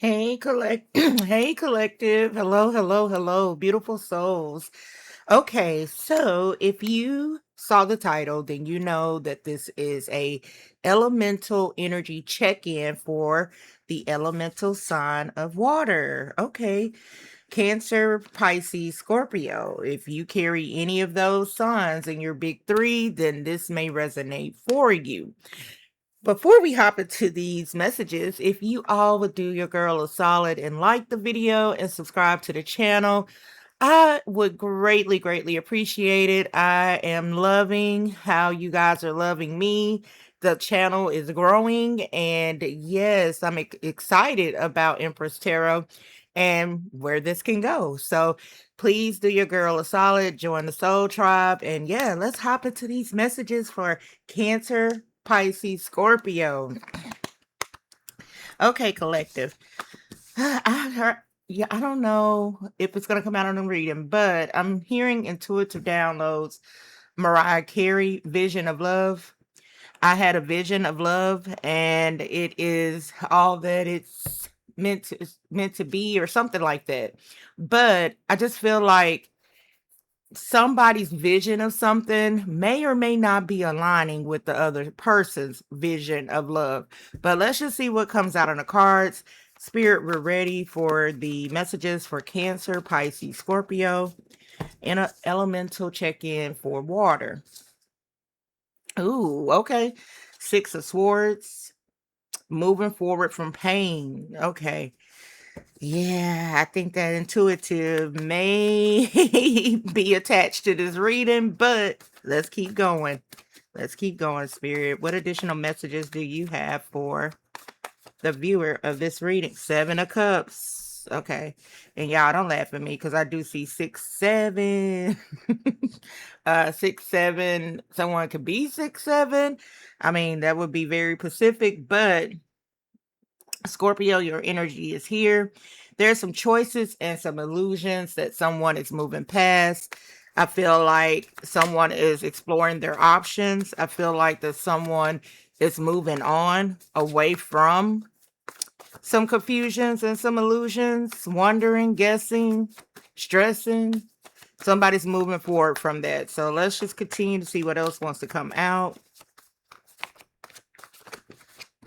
Hey, hey, collective. Hello, hello, hello, beautiful souls. Okay, so if you saw the title, then you know that this is a elemental energy check-in for the elemental sign of water. Okay, Cancer, Pisces, Scorpio. If you carry any of those signs in your big three, then this may resonate for you. Before we hop into these messages, if you all would do your girl a solid and like the video and subscribe to the channel, I would greatly, greatly appreciate it. I am loving how you guys are loving me. The channel is growing, and yes, I'm excited about Empress Tarot and where this can go. So please do your girl a solid, join the Soul Tribe, and yeah, let's hop into these messages for Cancer, Pisces, Scorpio. Okay, collective. I heard, yeah, I don't know if it's gonna come out on the reading, but I'm hearing intuitive downloads. Mariah Carey, Vision of Love. I had a vision of love, and it is all that it's meant to be, or something like that. But I just feel like somebody's vision of something may or may not be aligning with the other person's vision of love. But let's just see what comes out on the cards. Spirit, we're ready for the messages for Cancer, Pisces, Scorpio, and an elemental check-in for water. Ooh, okay. Six of Swords, moving forward from pain. Okay. Yeah, I think that intuitive may be attached to this reading, but let's keep going. Let's keep going, Spirit. What additional messages do you have for the viewer of this reading? Seven of Cups. Okay. And y'all don't laugh at me because I do see 6-7. 6-7. Someone could be 6-7. I mean, that would be very Pacific, but Scorpio, your energy is here. There's some choices and some illusions that someone is moving past. I feel like someone is exploring their options. I feel like that someone is moving on away from some confusions and some illusions, wondering, guessing, stressing. Somebody's moving forward from that. So let's just continue to see what else wants to come out.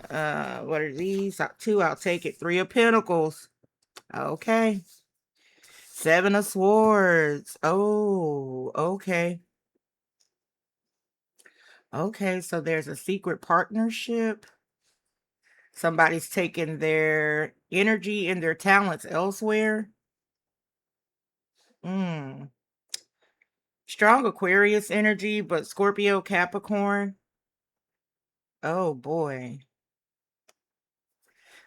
What are these? Two, I'll take it. Three of Pentacles. Okay. Seven of Swords. Oh, okay. Okay, so there's a secret partnership. Somebody's taking their energy and their talents elsewhere. Hmm. Strong Aquarius energy, but Scorpio, Capricorn. Oh boy.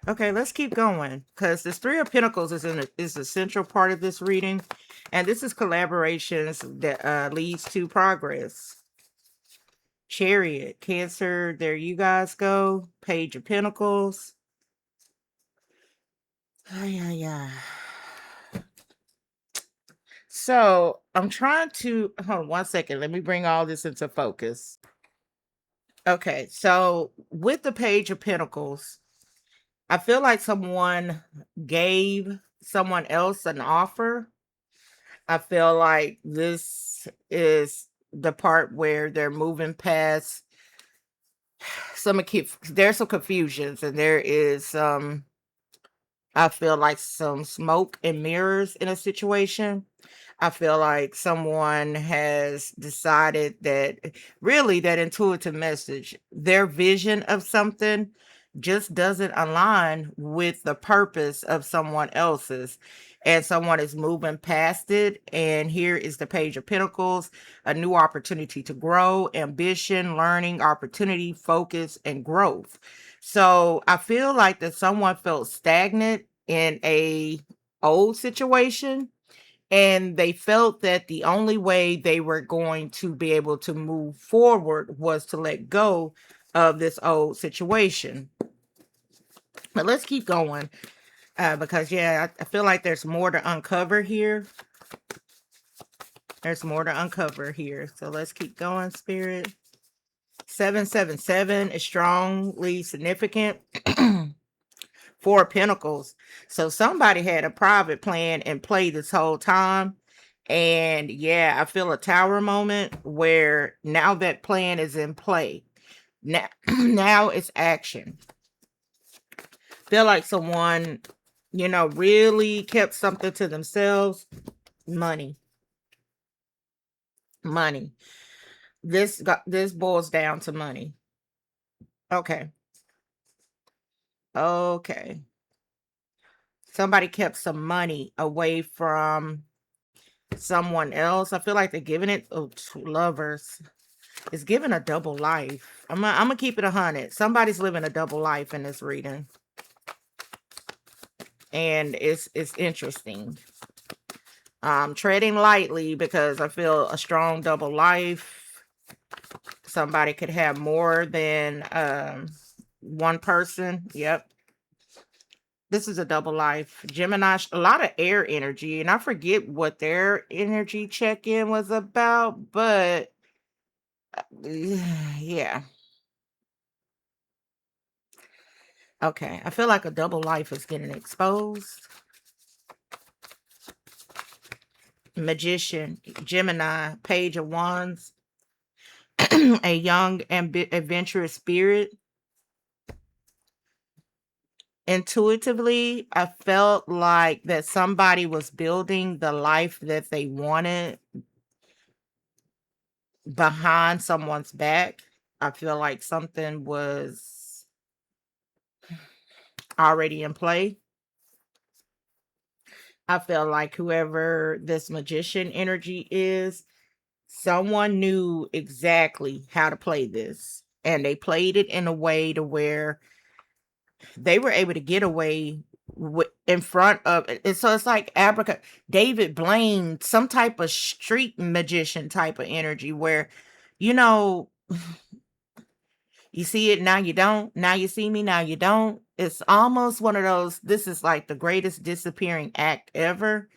Okay, let's keep going because this Three of Pentacles is a central part of this reading, and this is collaborations that leads to progress. Chariot, Cancer, there you guys go. Page of Pentacles. Yeah. So I'm trying to hold on 1 second. Let me bring all this into focus. Okay, so with the Page of Pentacles, I feel like someone gave someone else an offer. I feel like this is the part where they're moving past there's some confusions, and there is I feel like some smoke and mirrors in a situation. I feel like someone has decided that really that intuitive message, their vision of something just doesn't align with the purpose of someone else's. And someone is moving past it. And here is the Page of Pentacles, a new opportunity to grow, ambition, learning, opportunity, focus, and growth. So I feel like that someone felt stagnant in a old situation, and they felt that the only way they were going to be able to move forward was to let go of this old situation. But let's keep going because yeah, I feel like there's more to uncover here. There's more to uncover here. So let's keep going, Spirit. 777 is strongly significant. Four of Pentacles. So somebody had a private plan in play this whole time. And yeah, I feel a tower moment where now that plan is in play. Now, now it's action. Feel like someone, really kept something to themselves. Money. Money. This boils down to money. Okay. Okay. Somebody kept some money away from someone else. I feel like they're giving it to lovers. It's giving a double life. I'm gonna keep it 100. Somebody's living a double life in this reading, and it's interesting. Treading lightly because I feel a strong double life. Somebody could have more than one person. Yep. This is a double life. Gemini, a lot of air energy, and I forget what their energy check-in was about, but yeah. Okay. I feel like a double life is getting exposed. Magician, Gemini, Page of Wands, a young, adventurous spirit. Intuitively, I felt like that somebody was building the life that they wanted behind someone's back. I feel like something was already in play. I feel like whoever this magician energy is, someone knew exactly how to play this. And they played it in a way to where they were able to get away in front of it. And so it's like David Blaine, some type of street magician type of energy where, you know, you see it, now you don't. Now you see me, now you don't. It's almost one of those, this is like the greatest disappearing act ever.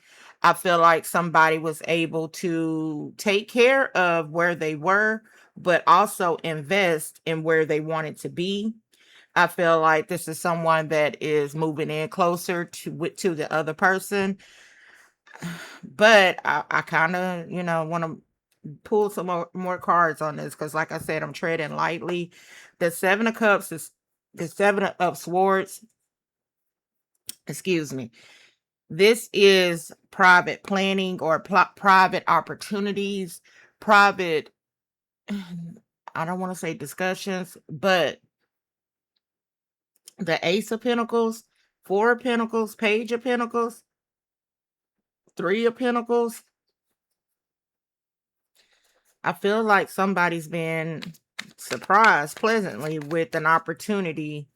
I feel like somebody was able to take care of where they were, but also invest in where they wanted to be. I feel like this is someone that is moving in closer to the other person. But I kind of, want to pull some more cards on this because, like I said, I'm treading lightly. The Seven of Cups is the Seven of Swords. Excuse me. This is private planning or private opportunities, private, I don't want to say discussions, but the Ace of Pentacles, Four of Pentacles, Page of Pentacles, Three of Pentacles. I feel like somebody's been surprised pleasantly with an opportunity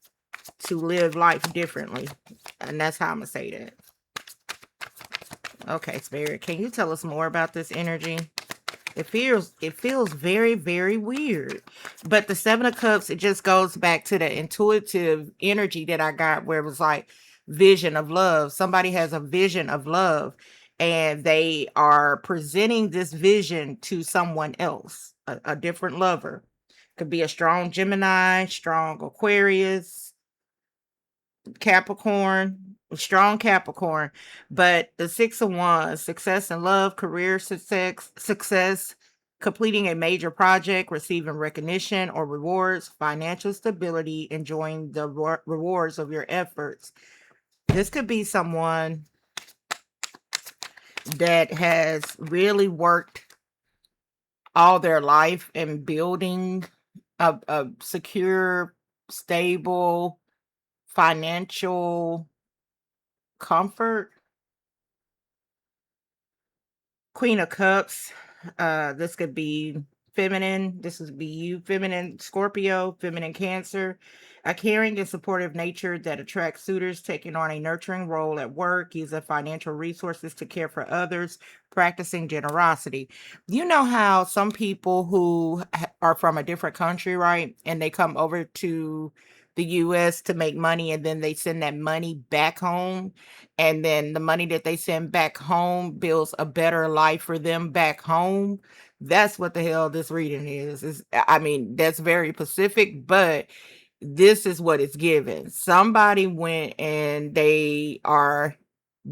to live life differently. And that's how I'm going to say that. Okay, Spirit, can you tell us more about this energy? It feels very, very weird. But the Seven of Cups, it just goes back to the intuitive energy that I got where it was like vision of love. Somebody has a vision of love and they are presenting this vision to someone else, a different lover. Could be a strong Gemini, strong Aquarius, Capricorn, strong Capricorn, but the Six of Wands, success in love, career success, completing a major project, receiving recognition or rewards, financial stability, enjoying the rewards of your efforts. This could be someone that has really worked all their life in building a secure, stable, financial comfort. Queen of Cups. This could be feminine. This would be you, feminine Scorpio, feminine Cancer. A caring and supportive nature that attracts suitors, taking on a nurturing role at work, using financial resources to care for others, practicing generosity. You know how some people who are from a different country, right? And they come over to the US to make money and then they send that money back home, and then the money that they send back home builds a better life for them back home. That's what the hell this reading is. I mean, that's very specific, but this is what it's given. Somebody went and they are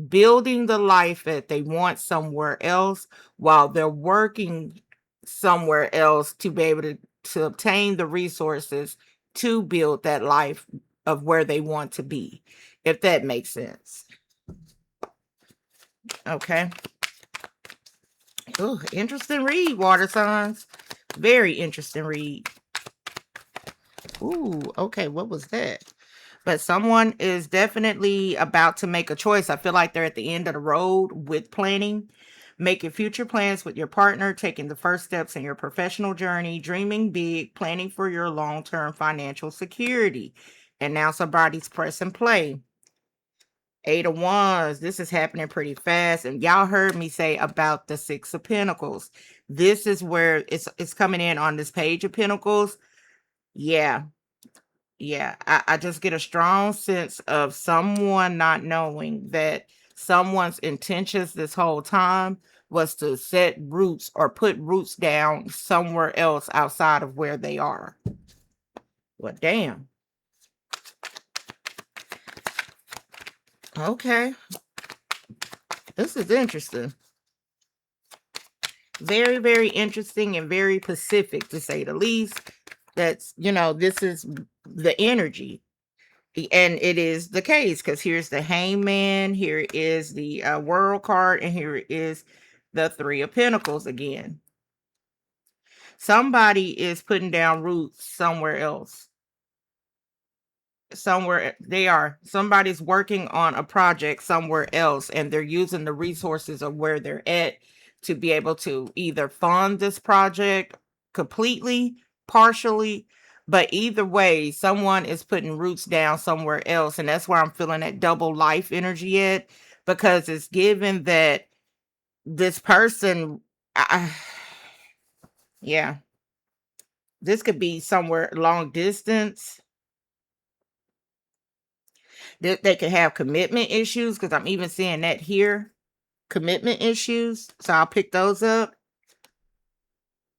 building the life that they want somewhere else while they're working somewhere else to be able to obtain the resources to build that life of where they want to be, if that makes sense. Okay. Oh, interesting read, water signs. Very interesting read. Ooh, okay, what was that? But someone is definitely about to make a choice. I feel like they're at the end of the road with planning, making future plans with your partner, taking the first steps in your professional journey, dreaming big, planning for your long-term financial security. And now somebody's pressing play. Eight of Wands. This is happening pretty fast. And y'all heard me say about the Six of Pentacles. This is where it's coming in on this Page of Pentacles. Yeah. Yeah, I just get a strong sense of someone not knowing that someone's intentions this whole time was to set roots or put roots down somewhere else outside of where they are. Well, damn. Okay. This is interesting. Very, very interesting and very Pacific, to say the least. That's, this is the energy. And it is the case, because here's the Hangman, here is the World card, and here is the Three of Pentacles again. Somebody is putting down roots somewhere else. Somebody's working on a project somewhere else, and they're using the resources of where they're at to be able to either fund this project completely, partially, but either way, someone is putting roots down somewhere else. And that's where I'm feeling that double life energy at, because it's given that this person, yeah, this could be somewhere long distance. They could have commitment issues, because I'm even seeing that here. Commitment issues. So I'll pick those up.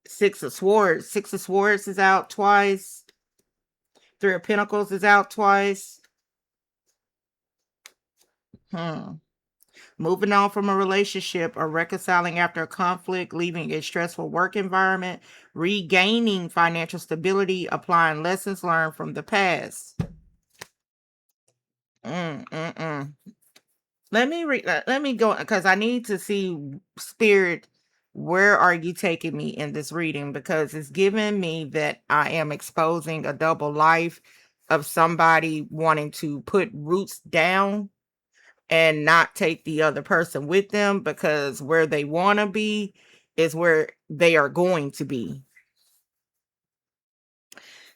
Six of Swords. Six of Swords is out twice. Three of Pentacles is out twice. Moving on from a relationship or reconciling after a conflict, leaving a stressful work environment, regaining financial stability, applying lessons learned from the past. Let me go, because I need to see, Spirit, where are you taking me in this reading? Because it's giving me that I am exposing a double life of somebody wanting to put roots down and not take the other person with them, because where they want to be is where they are going to be.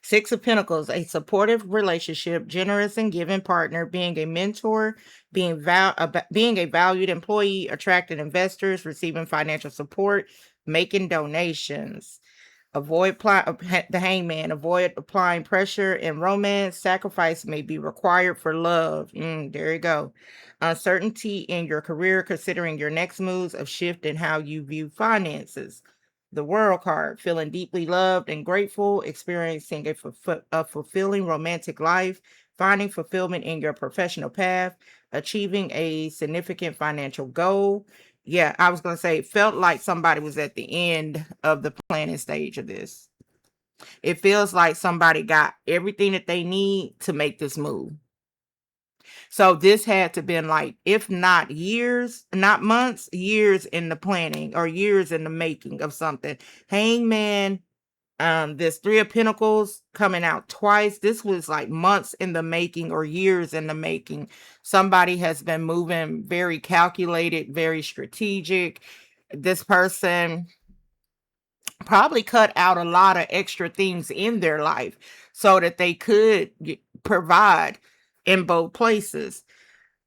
Six of Pentacles, a supportive relationship, generous and giving partner, being a mentor, being a valued employee, attracting investors, receiving financial support, making donations. Avoid the Hangman. Avoid applying pressure in romance. Sacrifice may be required for love. There you go. Uncertainty in your career, considering your next moves of shift in how you view finances. The World card, feeling deeply loved and grateful, experiencing a fulfilling romantic life, finding fulfillment in your professional path, achieving a significant financial goal. Yeah, I was going to say, it felt like somebody was at the end of the planning stage of this. It feels like somebody got everything that they need to make this move. So this had to been like, if not years, not months, years in the planning or years in the making of something. Hangman, this Three of Pentacles coming out twice. This was like months in the making or years in the making. Somebody has been moving very calculated, very strategic. This person probably cut out a lot of extra things in their life so that they could provide in both places.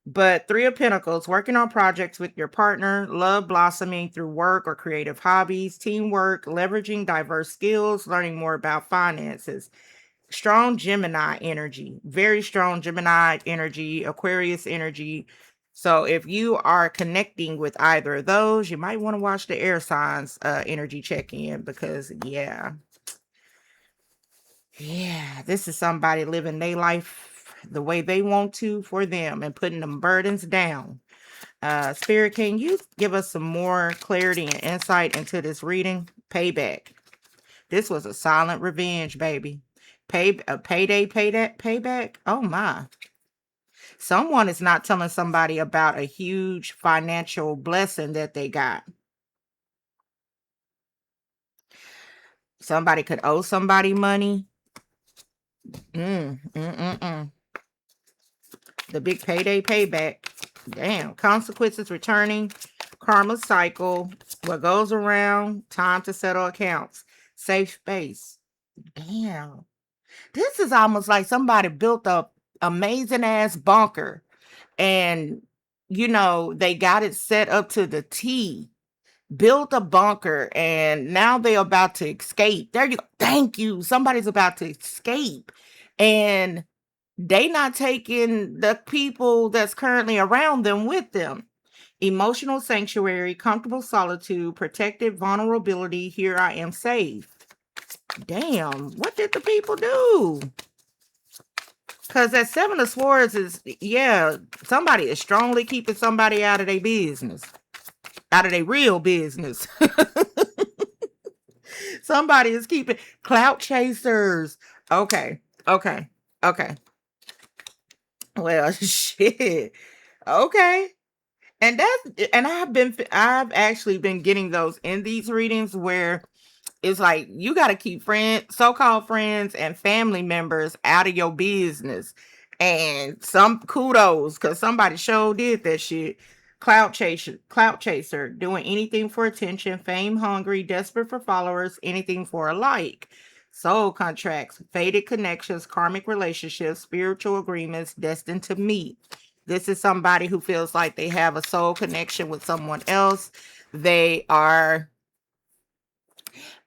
But Three of Pentacles, working on projects with your partner, love blossoming through work or creative hobbies, teamwork, leveraging diverse skills, learning more about finances. Strong Gemini energy, very strong Gemini energy, Aquarius energy. So if you are connecting with either of those, you might want to watch the air signs energy check in, because yeah, Yeah, this is somebody living their life the way they want to for them and putting them burdens down. Spirit, can you give us some more clarity and insight into this reading? Payback. This was a silent revenge, baby. Payback. Oh my. Someone is not telling somebody about a huge financial blessing that they got. Somebody could owe somebody money. Mm, mm, mm, mm. The big payday payback. Damn. Consequences returning. Karma cycle. What goes around. Time to settle accounts. Safe space. Damn. This is almost like somebody built a amazing ass bunker and they got it set up to the T. Built a bunker and now they're about to escape. There you go. Thank you. Somebody's about to escape. And they not taking the people that's currently around them with them. Emotional sanctuary, comfortable solitude, protected vulnerability. Here I am safe. Damn, what did the people do? Because that Seven of Swords is, yeah, somebody is strongly keeping somebody out of their business, out of their real business. Somebody is keeping clout chasers. Okay, okay, okay. Well, shit. Okay. I've actually been getting those in these readings where it's like you got to keep so-called friends and family members out of your business. And some kudos because somebody sure did that shit. Clout chaser, doing anything for attention, fame hungry, desperate for followers, anything for a like. Soul contracts, faded connections, karmic relationships, spiritual agreements, destined to meet. This is somebody who feels like they have a soul connection with someone else. They are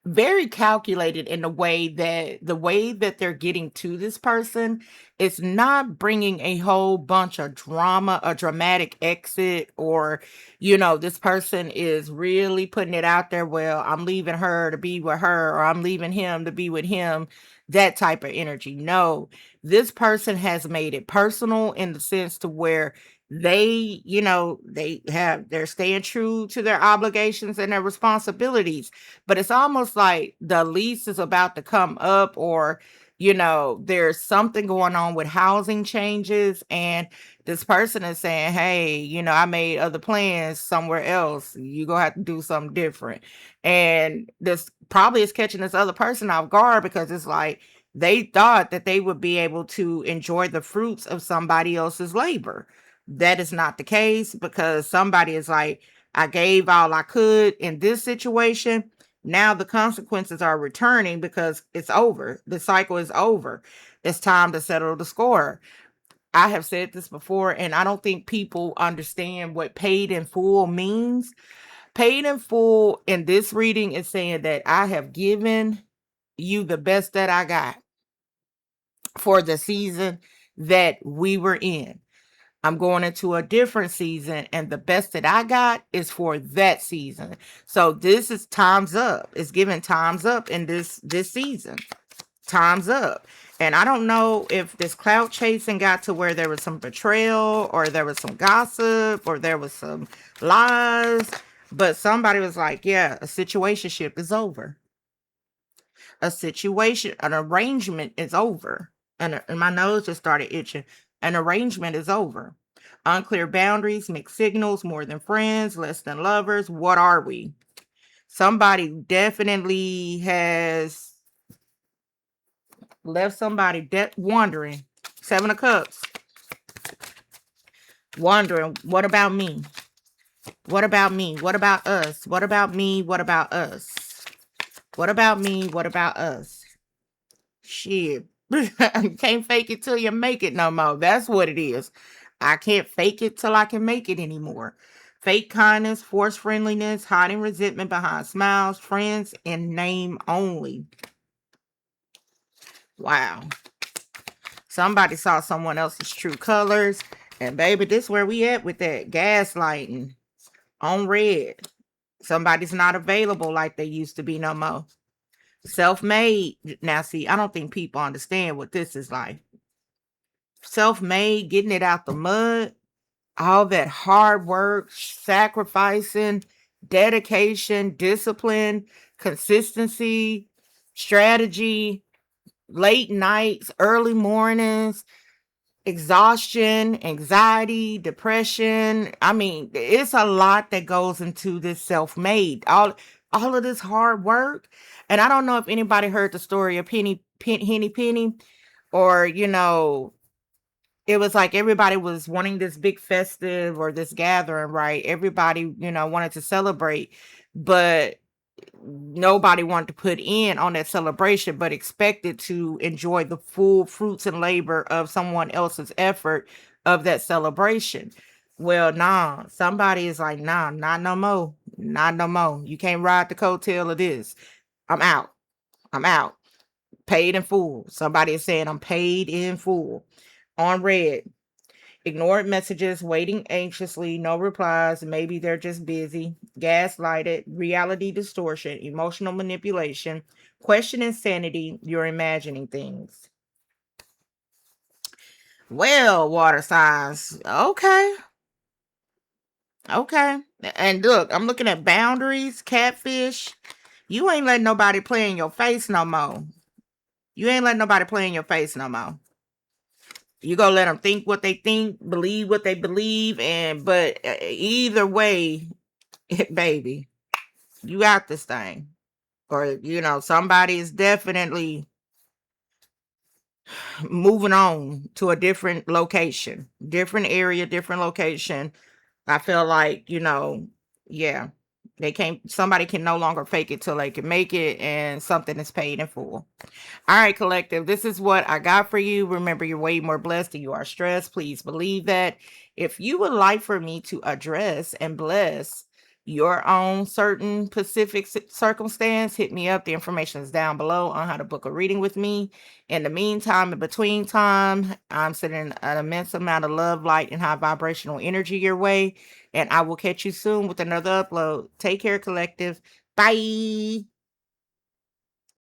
very calculated in the way that they're getting to this person is not bringing a whole bunch of drama, a dramatic exit, or this person is really putting it out there. Well, I'm leaving her to be with her, or I'm leaving him to be with him. That type of energy. No, this person has made it personal in the sense to where they're staying true to their obligations and their responsibilities, but it's almost like the lease is about to come up, or there's something going on with housing changes, and this person is saying, hey, I made other plans somewhere else, you gonna have to do something different. And this probably is catching this other person off guard because it's like they thought that they would be able to enjoy the fruits of somebody else's labor. That is not the case, because somebody is like, I gave all I could in this situation. Now the consequences are returning because it's over. The cycle is over. It's time to settle the score. I have said this before, and I don't think people understand what paid in full means. Paid in full in this reading is saying that I have given you the best that I got for the season that we were in. I'm going into a different season, and the best that I got is for that season. So this is time's up. It's giving time's up in this season. Time's up. And I don't know if this cloud chasing got to where there was some betrayal, or there was some gossip, or there was some lies, but somebody was like, yeah, a situationship is over. An arrangement is over. And my nose just started itching. An arrangement is over. Unclear boundaries, mixed signals, more than friends, less than lovers. What are we? Somebody definitely has left somebody wondering. Seven of Cups. Wondering, what about me? What about me? What about us? What about me? What about us? What about me? What about us? Shit. Can't fake it till you make it no more. That's what it is. I can't fake it till I can make it anymore. Fake kindness, forced friendliness, hiding resentment behind smiles, friends in name only. Wow. Somebody saw someone else's true colors. And baby, this where we at with that gaslighting on red. Somebody's not available like they used to be no more. Self-made. Now, see, I don't think people understand what this is like. Self-made, getting it out the mud, all that hard work, sacrificing, dedication, discipline, consistency, strategy, late nights, early mornings, exhaustion, anxiety, depression. I mean, it's a lot that goes into this self-made. All of this hard work. And I don't know if anybody heard the story of Henny Penny, or it was like everybody was wanting this big festive or this gathering, right? Everybody, wanted to celebrate, but nobody wanted to put in on that celebration, but expected to enjoy the full fruits and labor of someone else's effort of that celebration. Well, nah, somebody is like, nah, not no more. Not no more. You can't ride the coattail of this. I'm out. I'm out. Paid in full. Somebody is saying I'm paid in full. On red. Ignored messages, waiting anxiously, no replies, maybe they're just busy, gaslighted, reality distortion, emotional manipulation, question insanity, you're imagining things. Well, water signs, okay, okay. And look, I'm looking at boundaries, catfish. You ain't letting nobody play in your face no more. You ain't letting nobody play in your face no more. You gonna let them think what they think, believe what they believe, but either way, baby, you got this thing. Or, somebody is definitely moving on to a different location, different area, different location. I feel like, yeah, somebody can no longer fake it till they can make it, and something is paid in full. All right, collective, this is what I got for you. Remember, you're way more blessed than you are stressed. Please believe that. If you would like for me to address and bless your own certain specific circumstance, hit me up. The information is down below on how to book a reading with me. In the meantime, in between time, I'm sending an immense amount of love, light, and high vibrational energy your way. And I will catch you soon with another upload. Take care, collective. Bye.